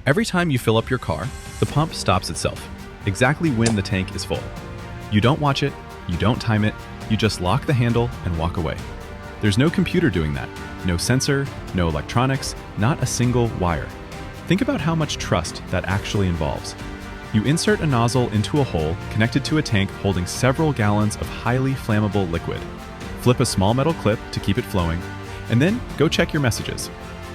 Every time you fill up your car, the pump stops itself, exactly when the tank is full. You don't watch it, you don't time it, you just lock the handle and walk away. There's no computer doing that, no sensor, no electronics, not a single wire. Think about how much trust that actually involves. You insert a nozzle into a hole connected to a tank holding several gallons of highly flammable liquid. Flip a small metal clip to keep it flowing, and then go check your messages.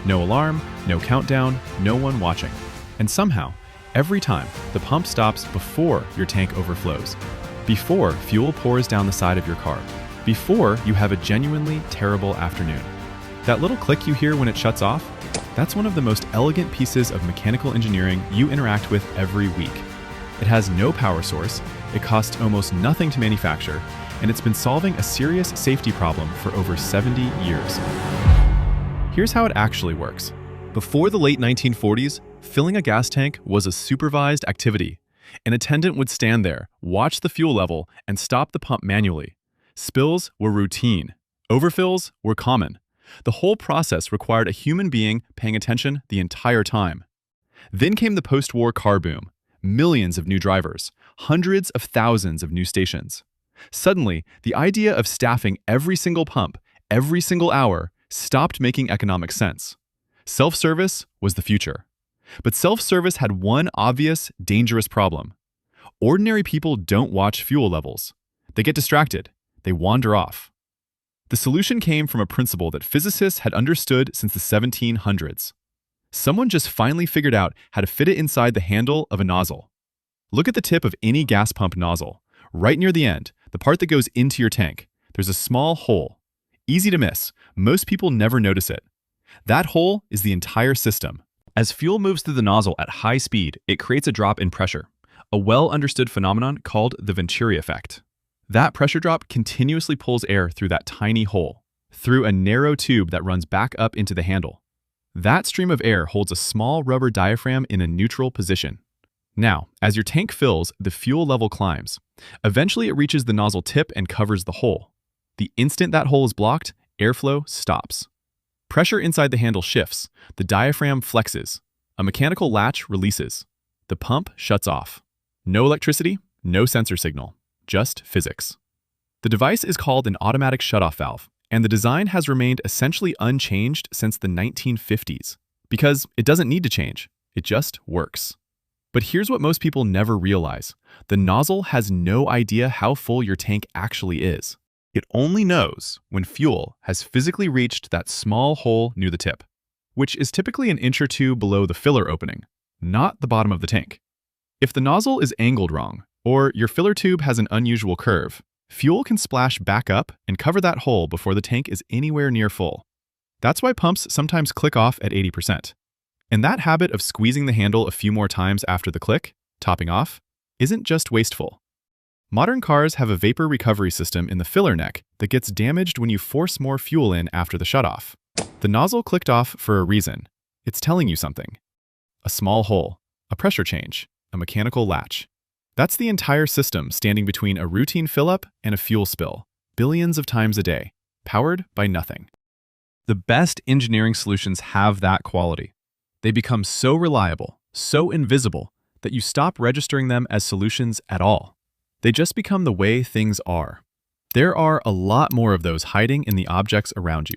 No alarm, no countdown, no one watching. And somehow, every time, the pump stops before your tank overflows, before fuel pours down the side of your car, before you have a genuinely terrible afternoon. That little click you hear when it shuts off, that's one of the most elegant pieces of mechanical engineering you interact with every week. It has no power source, it costs almost nothing to manufacture, and it's been solving a serious safety problem for over 70 years. Here's how it actually works. Before the late 1940s, filling a gas tank was a supervised activity. An attendant would stand there, watch the fuel level, and stop the pump manually. Spills were routine. Overfills were common. The whole process required a human being paying attention the entire time. Then came the post-war car boom. Millions of new drivers, hundreds of thousands of new stations. Suddenly, the idea of staffing every single pump, every single hour, stopped making economic sense. Self-service was the future. But self-service had one obvious, dangerous problem. Ordinary people don't watch fuel levels. They get distracted. They wander off. The solution came from a principle that physicists had understood since the 1700s. Someone just finally figured out how to fit it inside the handle of a nozzle. Look at the tip of any gas pump nozzle. Right near the end, the part that goes into your tank, there's a small hole. Easy to miss. Most people never notice it. That hole is the entire system. As fuel moves through the nozzle at high speed, it creates a drop in pressure, a well-understood phenomenon called the Venturi effect. That pressure drop continuously pulls air through that tiny hole, through a narrow tube that runs back up into the handle. That stream of air holds a small rubber diaphragm in a neutral position. Now, as your tank fills, the fuel level climbs. Eventually, it reaches the nozzle tip and covers the hole. The instant that hole is blocked, airflow stops. Pressure inside the handle shifts. The diaphragm flexes. A mechanical latch releases. The pump shuts off. No electricity, no sensor signal, just physics. The device is called an automatic shutoff valve, and the design has remained essentially unchanged since the 1950s, because it doesn't need to change. It just works. But here's what most people never realize. The nozzle has no idea how full your tank actually is. It only knows when fuel has physically reached that small hole near the tip, which is typically an inch or two below the filler opening, not the bottom of the tank. If the nozzle is angled wrong, or your filler tube has an unusual curve, fuel can splash back up and cover that hole before the tank is anywhere near full. That's why pumps sometimes click off at 80%. And that habit of squeezing the handle a few more times after the click, topping off, isn't just wasteful. Modern cars have a vapor recovery system in the filler neck that gets damaged when you force more fuel in after the shutoff. The nozzle clicked off for a reason. It's telling you something. A small hole, a pressure change, a mechanical latch. That's the entire system standing between a routine fill-up and a fuel spill, billions of times a day, powered by nothing. The best engineering solutions have that quality. They become so reliable, so invisible, that you stop registering them as solutions at all. They just become the way things are. There are a lot more of those hiding in the objects around you.